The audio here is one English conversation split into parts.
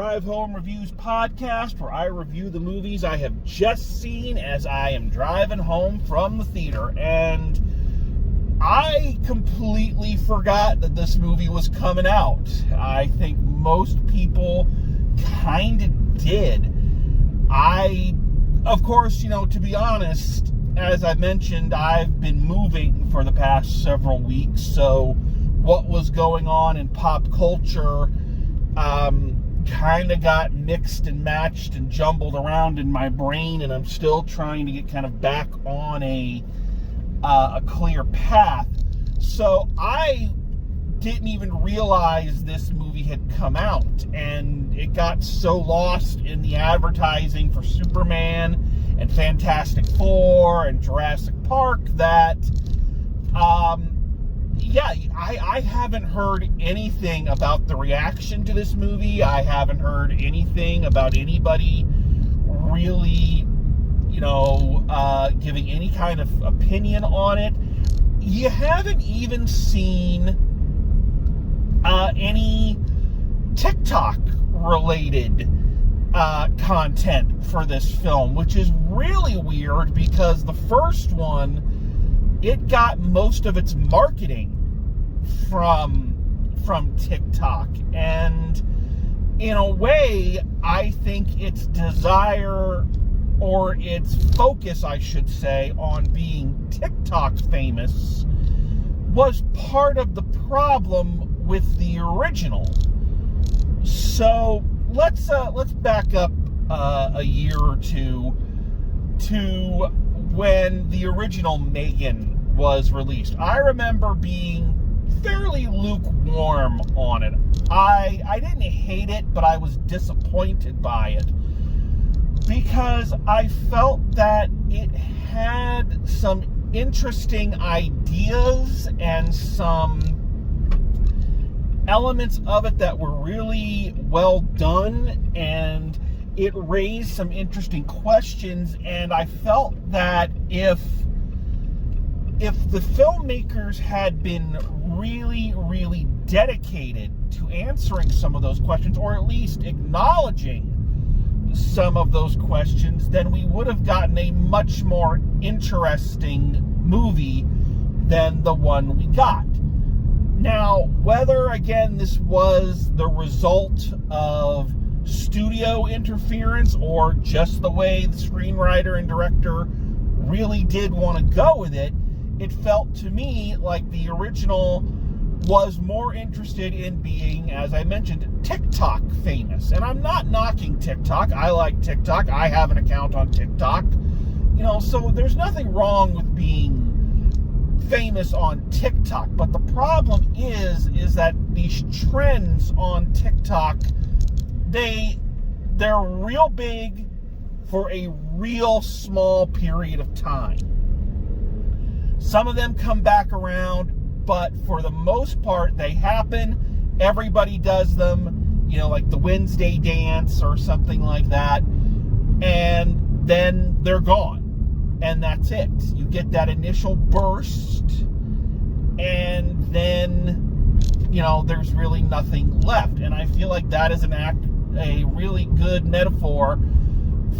Drive Home Reviews podcast, where I review the movies I have just seen as I am driving home from the theater. And I completely forgot that this movie was coming out. I think most people kind of did. Of course, to be honest, as I mentioned, I've been moving for the past several weeks, so what was going on in pop culture kind of got mixed and matched and jumbled around in my brain, and I'm still trying to get kind of back on a clear path. So I didn't even realize this movie had come out, and it got so lost in the advertising for Superman and Fantastic Four and Jurassic Park that I haven't heard anything about the reaction to this movie. I haven't heard anything about anybody really, giving any kind of opinion on it. You haven't even seen any TikTok-related content for this film, which is really weird because the first one, it got most of its marketing from TikTok, and in a way, I think its desire, or its focus, I should say, on being TikTok famous was part of the problem with the original. So let's back up a year or two to when the original Megan was released. I remember being fairly lukewarm on it. I didn't hate it, but I was disappointed by it because I felt that it had some interesting ideas and some elements of it that were really well done, and it raised some interesting questions, and I felt that if the filmmakers had been really, really dedicated to answering some of those questions, or at least acknowledging some of those questions, then we would have gotten a much more interesting movie than the one we got. Now, whether, again, this was the result of studio interference or just the way the screenwriter and director really did want to go with it, it felt to me like the original was more interested in being, as I mentioned, TikTok famous. And I'm not knocking TikTok. I like TikTok. I have an account on TikTok. So there's nothing wrong with being famous on TikTok. But the problem is that these trends on TikTok, they're real big for a real small period of time. Some of them come back around, but for the most part, they happen. Everybody does them, like the Wednesday dance or something like that, and then they're gone, and that's it. You get that initial burst, and then, there's really nothing left. And I feel like that is a really good metaphor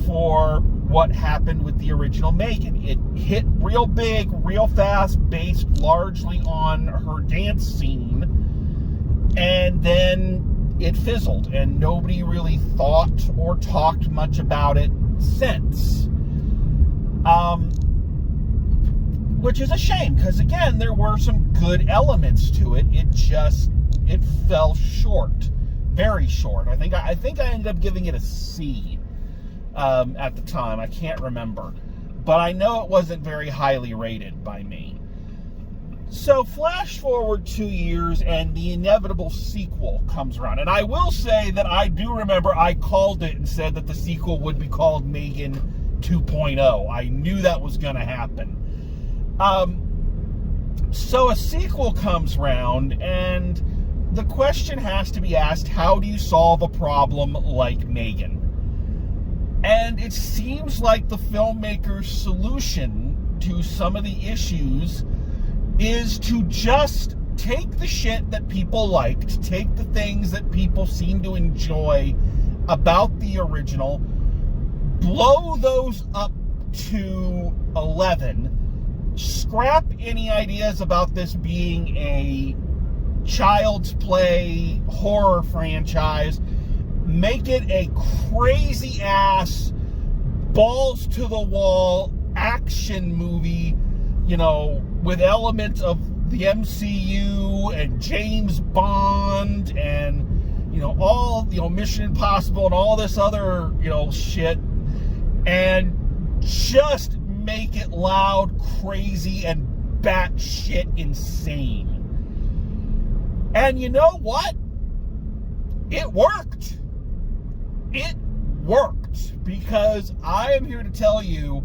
for what happened with the original Megan. It hit real big, real fast, based largely on her dance scene, and then it fizzled, and nobody really thought or talked much about it since. Which is a shame, because again, there were some good elements to it. It fell short, very short. I think I ended up giving it a C. At the time. I can't remember. But I know it wasn't very highly rated by me. So flash forward 2 years and the inevitable sequel comes around. And I will say that I do remember I called it and said that the sequel would be called Megan 2.0. I knew that was going to happen. So a sequel comes around, and the question has to be asked, how do you solve a problem like Megan? And it seems like the filmmaker's solution to some of the issues is to just take the shit that people liked, take the things that people seem to enjoy about the original, blow those up to 11, scrap any ideas about this being a child's play horror franchise, make it a crazy ass, balls to the wall action movie, with elements of the MCU and James Bond and all Mission Impossible and all this other shit, and just make it loud, crazy, and batshit insane. And you know what? It worked. It worked, because I am here to tell you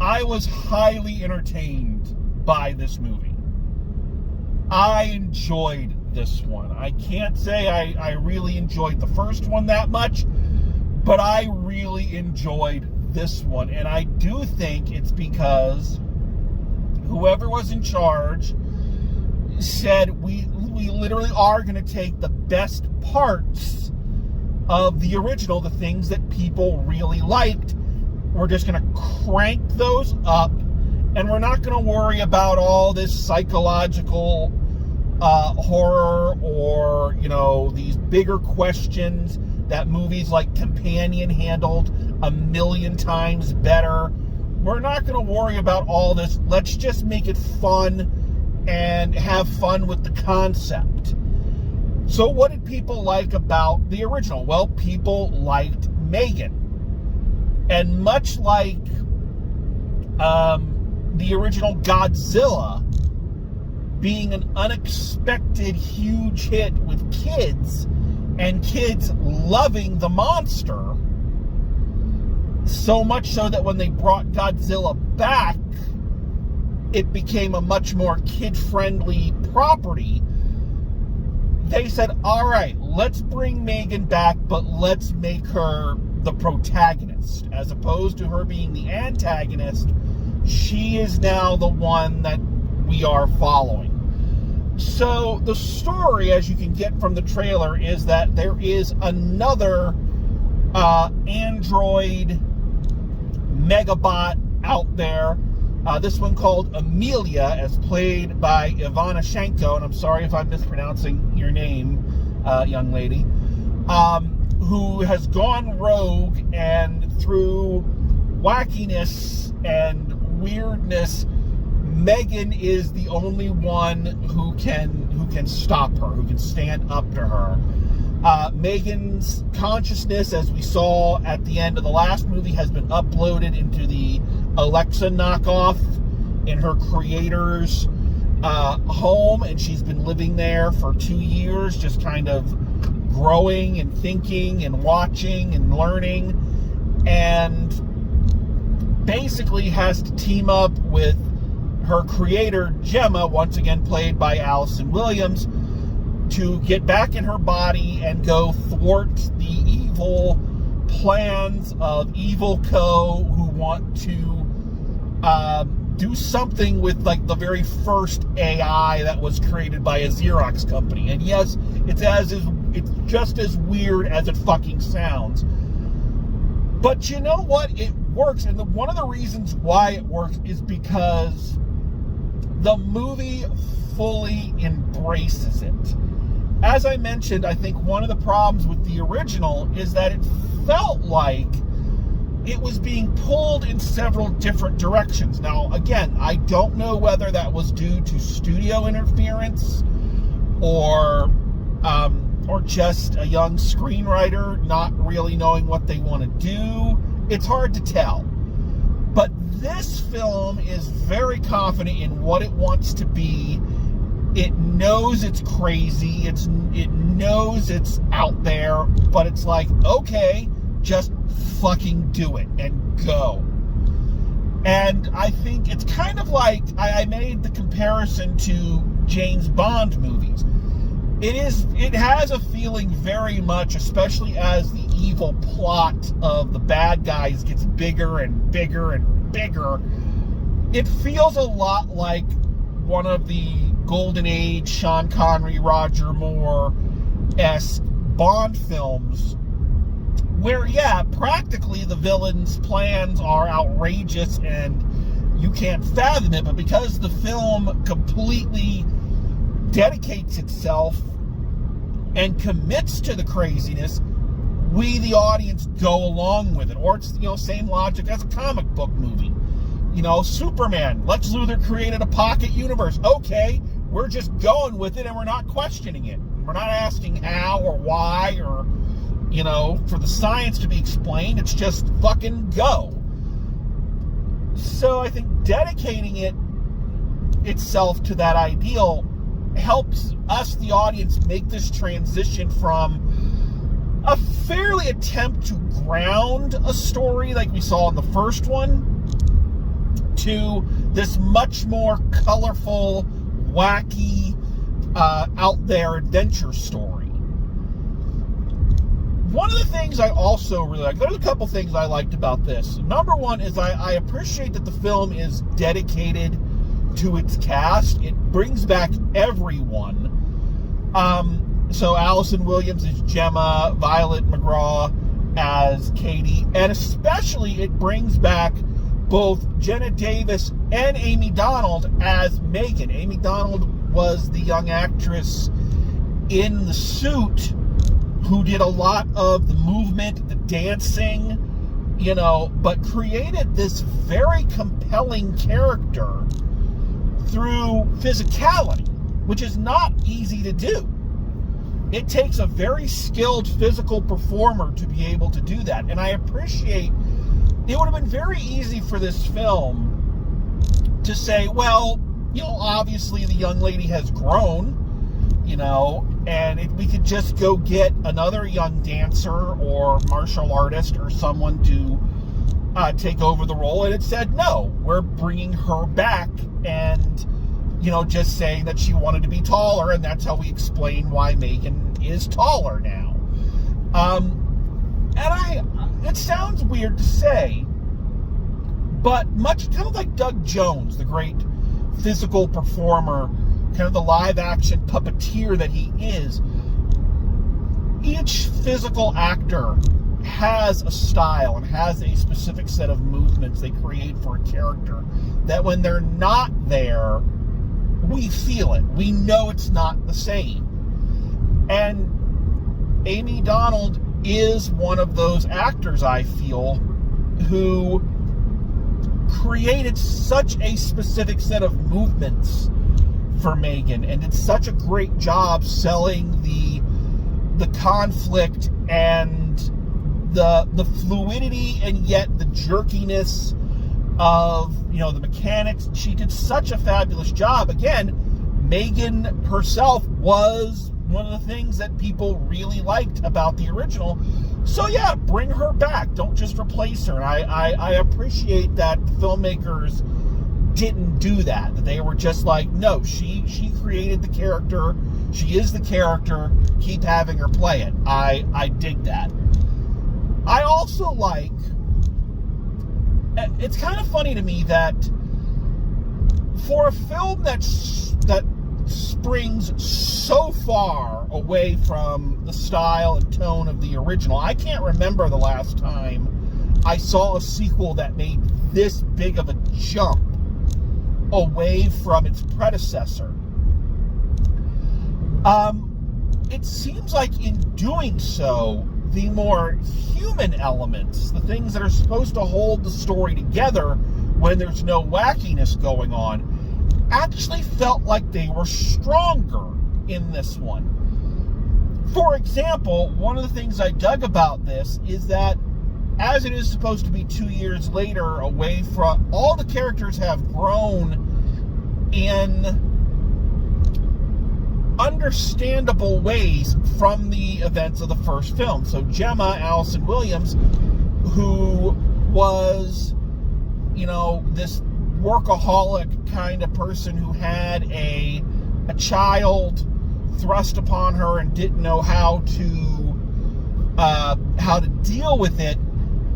I was highly entertained by this movie. I enjoyed this one. I can't say I really enjoyed the first one that much, but I really enjoyed this one. And I do think it's because whoever was in charge said we literally are going to take the best parts of the original, the things that people really liked. We're just going to crank those up, and we're not going to worry about all this psychological horror or, these bigger questions that movies like Companion handled a million times better. We're not going to worry about all this. Let's just make it fun and have fun with the concept. So what did people like about the original? Well, people liked Megan. And much like the original Godzilla being an unexpected huge hit with kids, and kids loving the monster, so much so that when they brought Godzilla back, it became a much more kid-friendly property. They said, all right, let's bring Megan back, but let's make her the protagonist. As opposed to her being the antagonist, she is now the one that we are following. So the story, as you can get from the trailer, is that there is another android megabot out there. This one called Amelia, as played by Ivana Shenko, and I'm sorry if I'm mispronouncing your name, young lady, who has gone rogue, and through wackiness and weirdness, Megan is the only one who can stop her, who can stand up to her. Megan's consciousness, as we saw at the end of the last movie, has been uploaded into the Alexa knockoff in her creator's home, and she's been living there for 2 years, just kind of growing and thinking and watching and learning, and basically has to team up with her creator, Gemma, once again played by Allison Williams, to get back in her body and go thwart the evil plans of Evil Co., who want to do something with like the very first AI that was created by a Xerox company. And yes, it's just as weird as it fucking sounds. But you know what? It works, and one of the reasons why it works is because the movie fully embraces it. As I mentioned, I think one of the problems with the original is that it felt like it was being pulled in several different directions. Now, again, I don't know whether that was due to studio interference or just a young screenwriter not really knowing what they want to do. It's hard to tell. But this film is very confident in what it wants to be. It knows it's crazy. It knows it's out there, but it's like, okay, just fucking do it and go. And I think it's kind of like, I made the comparison to James Bond movies. It has a feeling very much, especially as the evil plot of the bad guys gets bigger and bigger and bigger. It feels a lot like one of the Golden Age Sean Connery, Roger Moore-esque Bond films, where, yeah, practically the villain's plans are outrageous and you can't fathom it, but because the film completely dedicates itself and commits to the craziness, we, the audience, go along with it. Or it's, same logic as a comic book movie. Superman, Lex Luthor created a pocket universe. Okay, we're just going with it and we're not questioning it. We're not asking how or why or, for the science to be explained. It's just fucking go. So I think dedicating itself to that ideal helps us, the audience, make this transition from a fairly attempt to ground a story like we saw in the first one to this much more colorful, wacky, out there adventure story. One of the things I also really like, there's a couple things I liked about this. Number one is I appreciate that the film is dedicated to its cast. It brings back everyone. So Allison Williams as Gemma, Violet McGraw as Katie, and especially it brings back both Jenna Davis and Amy Donald as Megan. Amy Donald was the young actress in The Suit who did a lot of the movement, the dancing, but created this very compelling character through physicality, which is not easy to do. It takes a very skilled physical performer to be able to do that. And I appreciate, it would have been very easy for this film to say, well, obviously the young lady has grown, and we could just go get another young dancer or martial artist or someone to take over the role. And it said, no, we're bringing her back and, just saying that she wanted to be taller, and that's how we explain why Megan is taller now. It sounds weird to say, but much kind of like Doug Jones, the great physical performer, kind of the live action puppeteer that he is, each physical actor has a style and has a specific set of movements they create for a character that when they're not there, we feel it. We know it's not the same. And Amy Donald is one of those actors, I feel, who created such a specific set of movements for Megan and did such a great job selling the conflict and the fluidity and yet the jerkiness of the mechanics. She did such a fabulous job. Again, Megan herself was one of the things that people really liked about the original. So yeah, bring her back. Don't just replace her. And I appreciate that the filmmakers didn't do that. That they were just like, no, she created the character. She is the character. Keep having her play it. I dig that. I also like, it's kind of funny to me that for a film that springs so far away from the style and tone of the original, I can't remember the last time I saw a sequel that made this big of a jump away from its predecessor. It seems like in doing so, the more human elements, the things that are supposed to hold the story together when there's no wackiness going on, actually felt like they were stronger in this one. For example, one of the things I dug about this is that as it is supposed to be 2 years later, away from, all the characters have grown in understandable ways from the events of the first film. So Gemma, Allison Williams, who was, this workaholic kind of person who had a child thrust upon her and didn't know how to deal with it.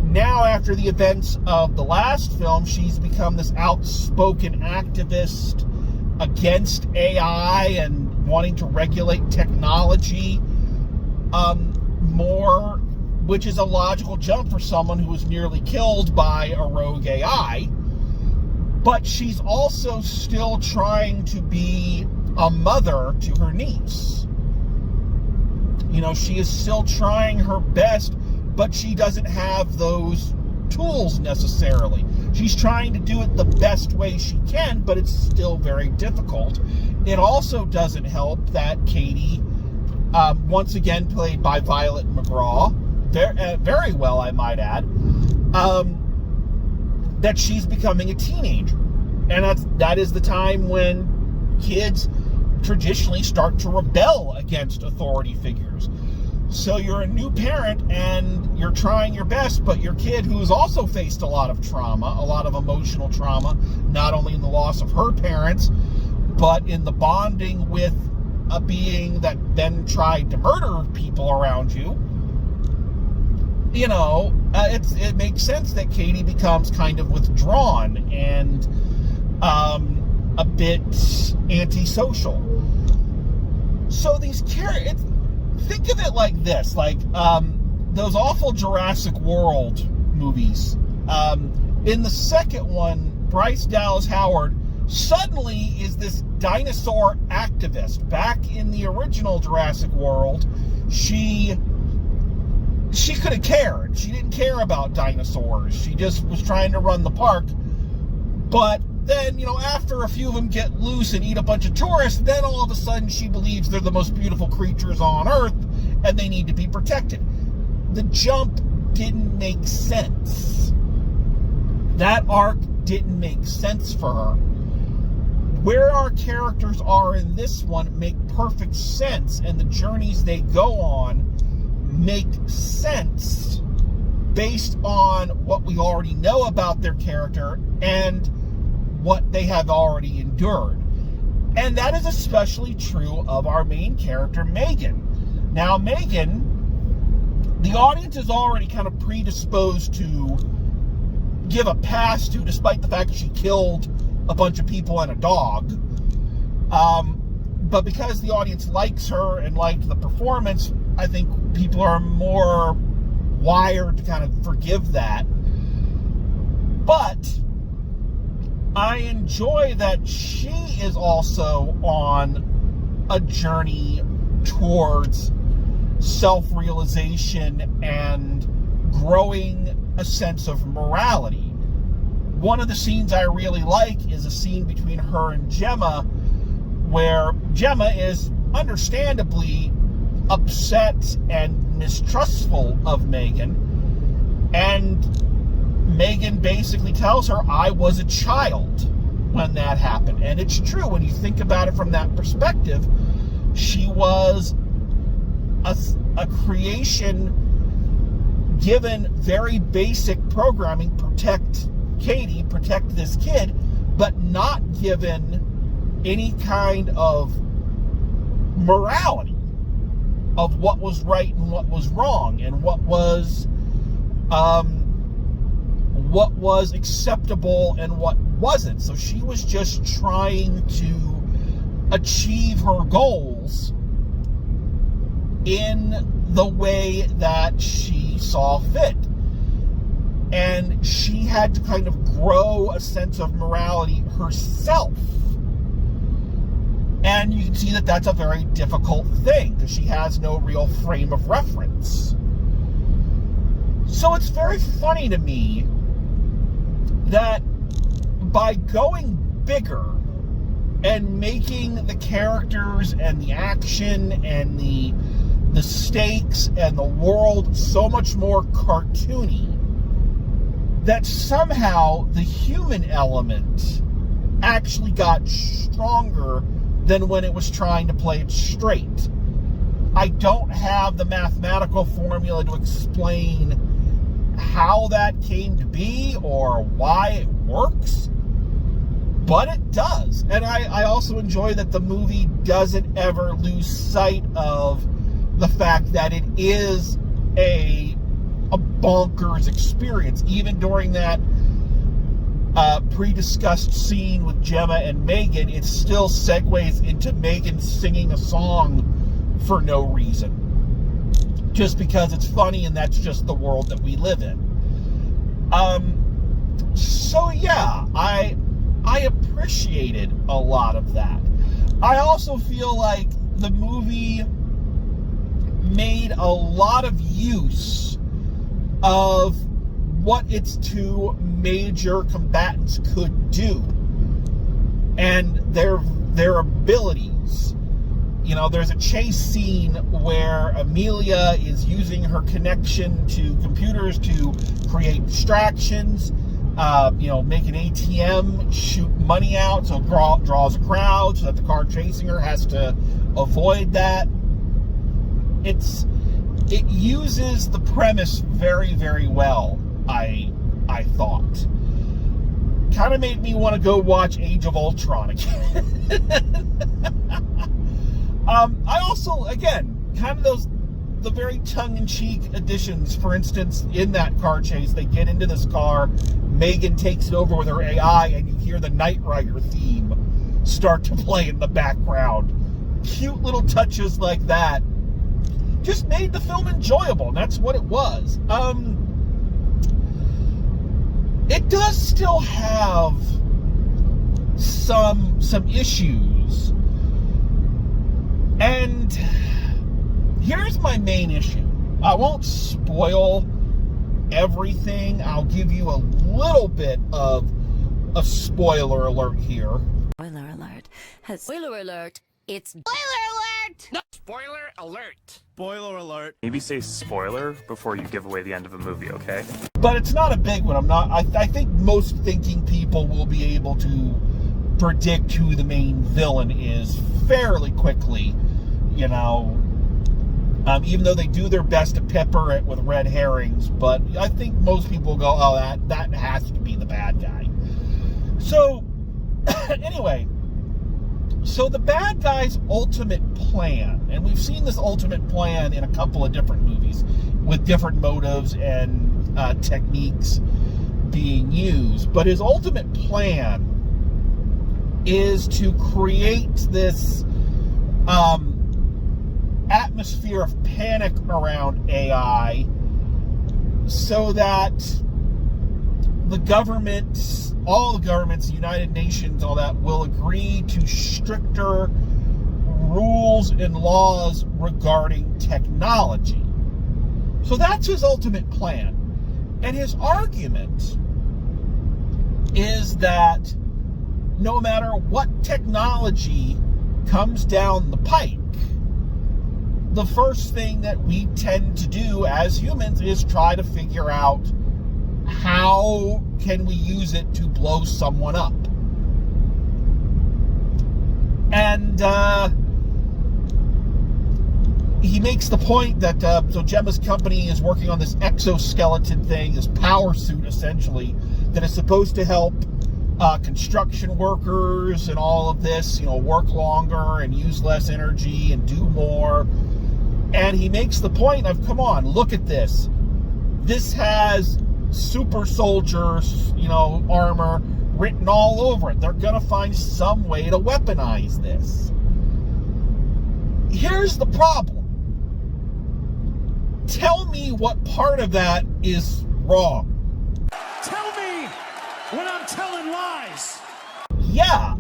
Now, after the events of the last film, she's become this outspoken activist against AI and wanting to regulate technology more which is a logical jump for someone who was nearly killed by a rogue AI. But she's also still trying to be a mother to her niece. You know, she is still trying her best, but she doesn't have those tools necessarily. She's trying to do it the best way she can, but it's still very difficult. It also doesn't help that Katie, once again played by Violet McGraw, very well, I might add, that she's becoming a teenager. And that is the time when kids traditionally start to rebel against authority figures. So you're a new parent and you're trying your best, but your kid, who has also faced a lot of trauma, a lot of emotional trauma, not only in the loss of her parents, but in the bonding with a being that then tried to murder people around you, you know, it makes sense that Katie becomes kind of withdrawn and a bit antisocial. So these characters, think of it like this, like those awful Jurassic World movies. In the second one, Bryce Dallas Howard suddenly is this dinosaur activist. Back in the original Jurassic World, she could have cared. She didn't care about dinosaurs. She just was trying to run the park. But then, you know, after a few of them get loose and eat a bunch of tourists, then all of a sudden she believes they're the most beautiful creatures on Earth and they need to be protected. The jump didn't make sense. That arc didn't make sense for her. Where our characters are in this one make perfect sense, and the journeys they go on make sense based on what we already know about their character and what they have already endured. And that is especially true of our main character, Megan. Now, Megan, the audience is already kind of predisposed to give a pass to, despite the fact that she killed a bunch of people and a dog. But because the audience likes her and liked the performance, I think people are more wired to kind of forgive that. But I enjoy that she is also on a journey towards self-realization and growing a sense of morality. One of the scenes I really like is a scene between her and Gemma, where Gemma is understandably upset and mistrustful of Megan, and Megan basically tells her, I was a child when that happened. And it's true, when you think about it from that perspective, she was a creation given very basic programming: protect Katie, protect this kid, but not given any kind of morality of what was right and what was wrong, and what was acceptable and what wasn't. So she was just trying to achieve her goals in the way that she saw fit. And she had to kind of grow a sense of morality herself. And you can see that that's a very difficult thing, because she has no real frame of reference. So it's very funny to me that by going bigger and making the characters and the action and the stakes and the world so much more cartoony, that somehow the human element actually got stronger than when it was trying to play it straight. I don't have the mathematical formula to explain how that came to be or why it works, but it does. And I also enjoy that the movie doesn't ever lose sight of the fact that it is a bonkers experience. Even during that pre-discussed scene with Gemma and Megan, it still segues into Megan singing a song for no reason just because it's funny and that's just the world that we live in. So yeah, I appreciated a lot of that. I also feel like the movie made a lot of use of what its two major combatants could do and their abilities. You know, there's a chase scene where Amelia is using her connection to computers to create distractions, make an ATM, shoot money out, so it draws a crowd, so that the car chasing her has to avoid that. It uses the premise very, very well, I thought. Kind of made me want to go watch Age of Ultron again. I also, again, kind of the very tongue-in-cheek additions. For instance, in that car chase, they get into this car, Megan takes it over with her AI, and you hear the Knight Rider theme start to play in the background. Cute little touches like that just made the film enjoyable, and that's what it was. It does still have some issues. And here's my main issue. I won't spoil everything. I'll give you a little bit of a spoiler alert here. Spoiler alert. Spoiler alert. It's spoiler alert! No. Spoiler alert. Spoiler alert. Maybe say spoiler before you give away the end of a movie, okay? But it's not a big one. I think most thinking people will be able to predict who the main villain is fairly quickly, even though they do their best to pepper it with red herrings. But I think most people go, oh, that has to be the bad guy. So, anyway, so the bad guy's ultimate plan, and we've seen this ultimate plan in a couple of different movies with different motives and techniques being used, but his ultimate plan is to create this atmosphere of panic around AI so that the government, all the governments, the United Nations, all that, will agree to stricter rules and laws regarding technology. So that's his ultimate plan. And his argument is that no matter what technology comes down the pike, the first thing that we tend to do as humans is try to figure out how can we use it to blow someone up. And he makes the point that so Gemma's company is working on this exoskeleton thing, this power suit essentially, that is supposed to help construction workers and all of this, work longer and use less energy and do more. And he makes the point of, come on, look at this. This has super soldiers, armor written all over it. They're going to find some way to weaponize this. Here's the problem. Tell me what part of that is wrong. Tell me when I'm telling lies. Yeah,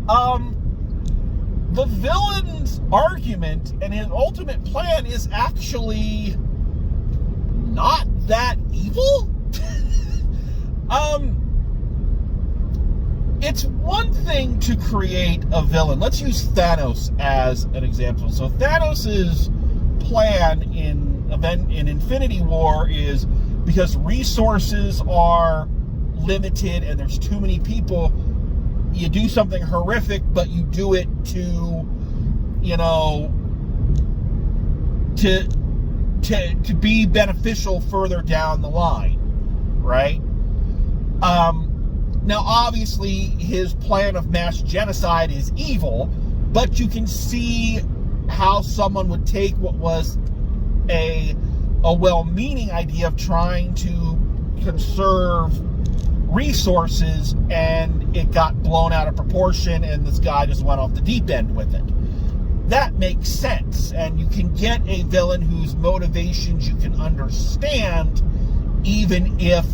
the villain's argument and his ultimate plan is actually not that evil. It's one thing to create a villain. Let's use Thanos as an example. So Thanos's plan in Infinity War is, because resources are limited and there's too many people, you do something horrific, but you do it to be beneficial further down the line, right? Now, obviously, his plan of mass genocide is evil, but you can see how someone would take what was a well-meaning idea of trying to conserve resources, and it got blown out of proportion, and this guy just went off the deep end with it. that makes sense. And you can get a villain whose motivations you can understand, even if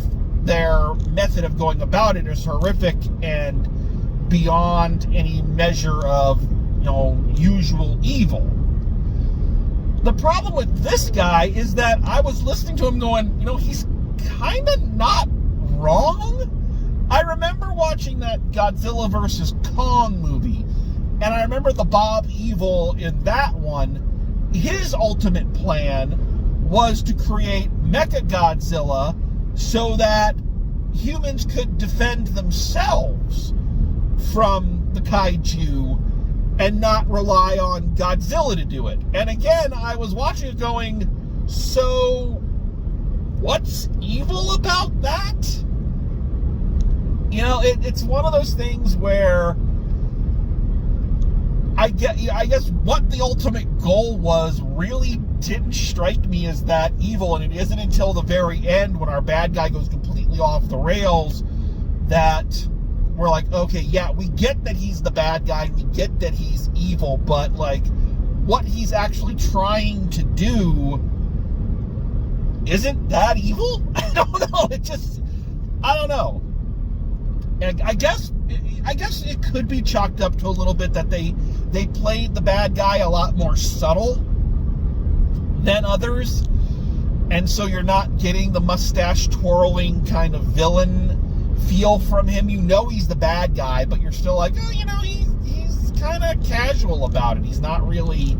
their method of going about it is horrific and beyond any measure of, usual evil. The problem with this guy is that I was listening to him going, he's kind of not wrong. I remember watching that Godzilla vs. Kong movie, and I remember the Bob Evil in that one. His ultimate plan was to create Mechagodzilla so that humans could defend themselves from the kaiju and not rely on Godzilla to do it. And again, I was watching it going, so what's evil about that? It's one of those things where I guess what the ultimate goal was really didn't strike me as that evil, and it isn't until the very end when our bad guy goes completely off the rails that we're like, okay, yeah, we get that he's the bad guy, we get that he's evil, but what he's actually trying to do isn't that evil? I don't know. I don't know. And I guess it could be chalked up to a little bit that they played the bad guy a lot more subtle than others, and so you're not getting the mustache twirling kind of villain feel from him. He's the bad guy, but you're still like, he's kind of casual about it. He's not really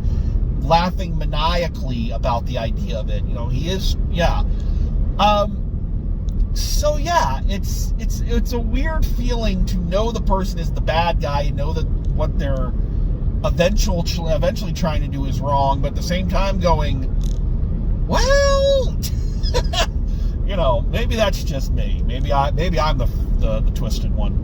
laughing maniacally about the idea of it. He is, yeah. So yeah, it's a weird feeling to know the person is the bad guy and know that what they're eventually trying to do is wrong, but at the same time going, well, maybe that's just me. Maybe I'm the twisted one.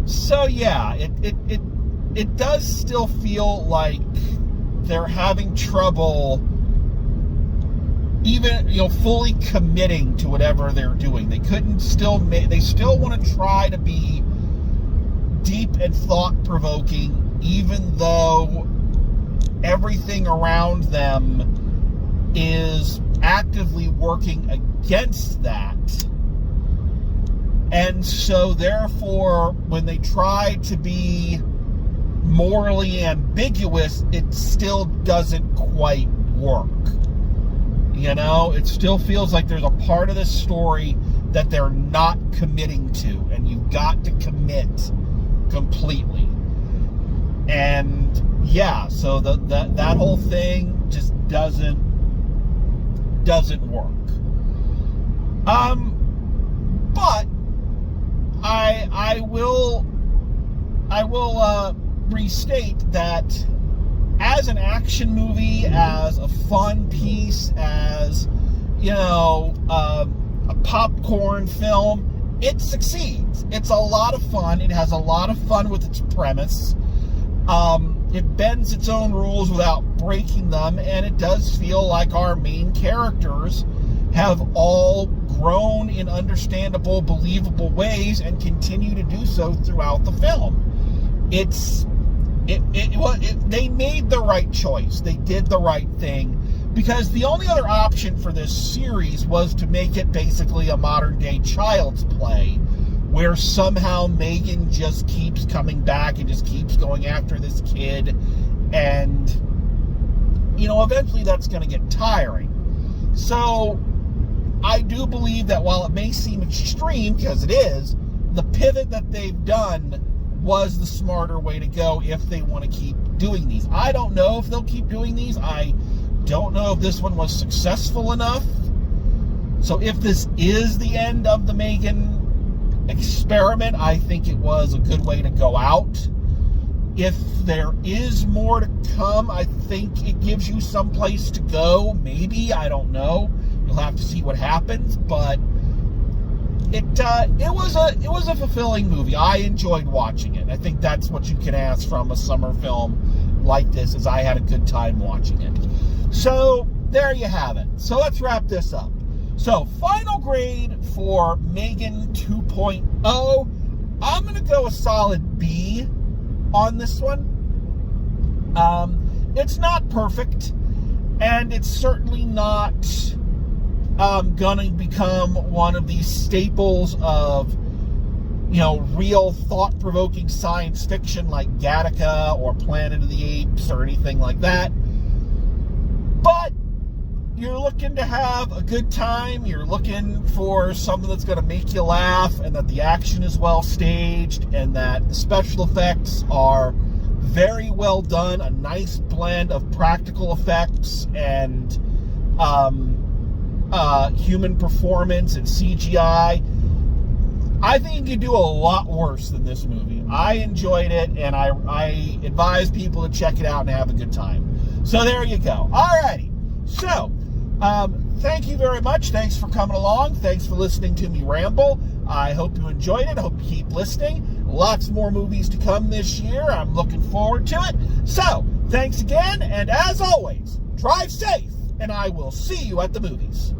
So yeah, it does still feel like they're having trouble even, fully committing to whatever they're doing. They still want to try to be deep and thought-provoking, even though everything around them is actively working against that. And so therefore, when they try to be morally ambiguous, it still doesn't quite work. It still feels like there's a part of this story that they're not committing to, and you've got to commit completely. And yeah, so that whole thing just doesn't work. But I will restate that as an action movie, as a fun piece, as a popcorn film, it succeeds. It's a lot of fun. It has a lot of fun with its premise. It bends its own rules without breaking them, and it does feel like our main characters have all grown in understandable, believable ways and continue to do so throughout the film. They made the right choice. They did the right thing, because the only other option for this series was to make it basically a modern-day Child's Play, where somehow Megan just keeps coming back and just keeps going after this kid, and eventually that's going to get tiring. So I do believe that while it may seem extreme, because it is, the pivot that they've done was the smarter way to go if they want to keep doing these. I don't know if they'll keep doing these. I don't know if this one was successful enough. So if this is the end of the Megan experiment, I think it was a good way to go out. If there is more to come, I think it gives you some place to go. Maybe, I don't know. You'll have to see what happens, but it was a fulfilling movie. I enjoyed watching it. I think that's what you can ask from a summer film like this, is I had a good time watching it. So there you have it. So let's wrap this up. So final grade for Megan 2.0. I'm going to go a solid B. on this one. It's not perfect, and it's certainly not gonna become one of these staples of, real thought-provoking science fiction like Gattaca or Planet of the Apes or anything like that. But you're looking to have a good time, you're looking for something that's going to make you laugh, and that the action is well staged, and that the special effects are very well done, a nice blend of practical effects and human performance and CGI. I think you could do a lot worse than this movie. I enjoyed it, and I advise people to check it out and have a good time. So there you go. Alrighty. So, thank you very much. Thanks for coming along. Thanks for listening to me ramble. I hope you enjoyed it. I hope you keep listening. Lots more movies to come this year. I'm looking forward to it. So, thanks again, and as always, drive safe, and I will see you at the movies.